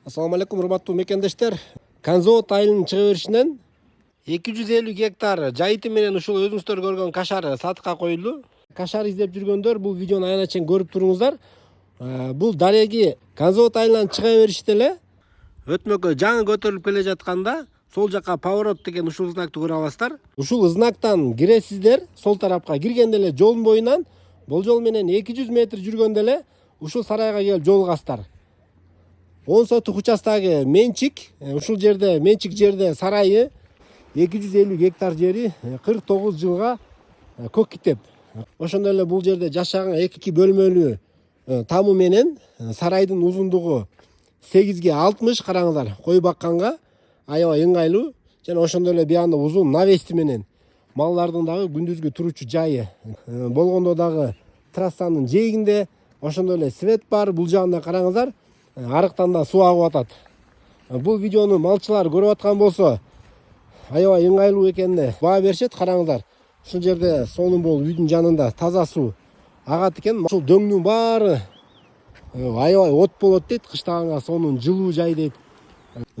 Assalamu alaikum, урматтуу мекендештер. Канзоот айылынын чыга беришинен 250 гектар жайыты менен ушул өзүңүздөр көргөн кашар сатыкка коюлду. Кашар издеп жүргөндөр бул видеону аянат чейин көрүп туруңуздар. Бул дареги Канзоот айылынан чыга бериште эле өтмөккө жаңы көтөрүлүп келе жатканда сол жака поворот деген ушул знакты көрө аласыздар. Ушул знактан киресиздер, сол тарапка киргенде эле жолдун боюнан болжол менен 200 метр жүргөндө эле ушул сарайга келип жолугасыздар. 10 сотук участагы менчик, ушул жерде менчик жерде сарайы 250 гектар жери 49 жылга көк китеп. Ошондой эле бул жерде жашаган 2 бөлмөлүү тамы менен сарайдын узундугу 8ге 60, караңыздар, кой бакканга аябай ыңгайлуу. Жана ошондой эле биянда узун навести менен малдардын дагы күндүзгү туручу жайы болгондо дагы трассанын жээгинде ошондой эле свет бар. Бул жагында караңыздар, арыктан да суу агып атат. Бул видеону малчылар көрүп аткан болсо аябай ыңгайлуу экенине баа беришет. Караңыздар, ушул жерде сонун болуп үйдүн жанында таза суу агат экен. Ушул дөңнүн баары аябай от болот дейт. Кыштаганга сонун жылуу жай дейт.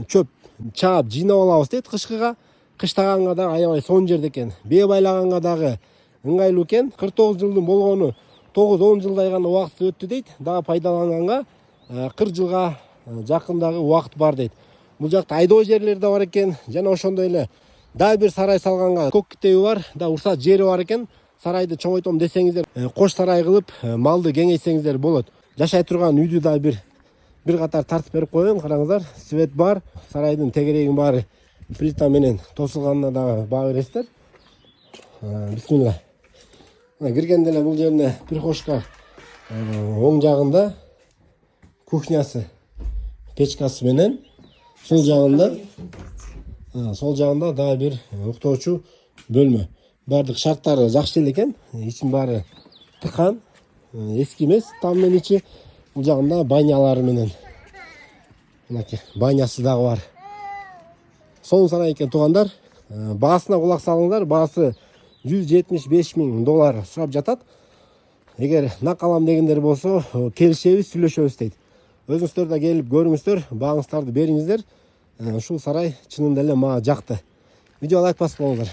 Чөп чаап жыйнап алабыз дейт кышкыга. Кыштаганга дагы аябай сонун жерде экен. Бээ байлаганга дагы ыңгайлуу экен. 49 жылдын болгону 9-10 жылдай гана убакыт өттү дейт. Дагы пайдаланганга 40 жылга жакындагы убакыт бар дейт. Бул жакта айдоо жерлери да бар экен. Жана ошондой эле дагы бир сарай салганга көк китеби бар, да уруксат жери бар экен. Сарайды чоңойтом десеңиздер, кош сарай кылып малды кеңейтсеңиздер болот. Жашай турган үйдү да бир катар тартып берип коеюн. Караңыздар, свет бар. Сарайдын тегерегин баары плита менен тосулганына дагы баа бересиздер. Бисмилла. Киргенде эле бул жерине прихожка оң жагында кухнясы, печкасы менен, сол жагында дагы бир уктоочу бөлмө. Бардык шарттары жакшы эле экен. Ичин баары тыкан, эски эмес, там менен ичи. Бул жагында банялары менен. Мынакей банясы дагы бар. Сонун сарай экен туугандар. Баасына кулак салыңдар. Баасы $175 000 сурап жатат. Эгер нак алам дегендер болсо, келишебиз, сүйлөшөбүз дейт. Өзүңүздөр да келип көрүңүздөр, бааңыздарды бериңиздер. Ушул сарай чынында эле мага жакты. Видео лайк басып коюңуздар.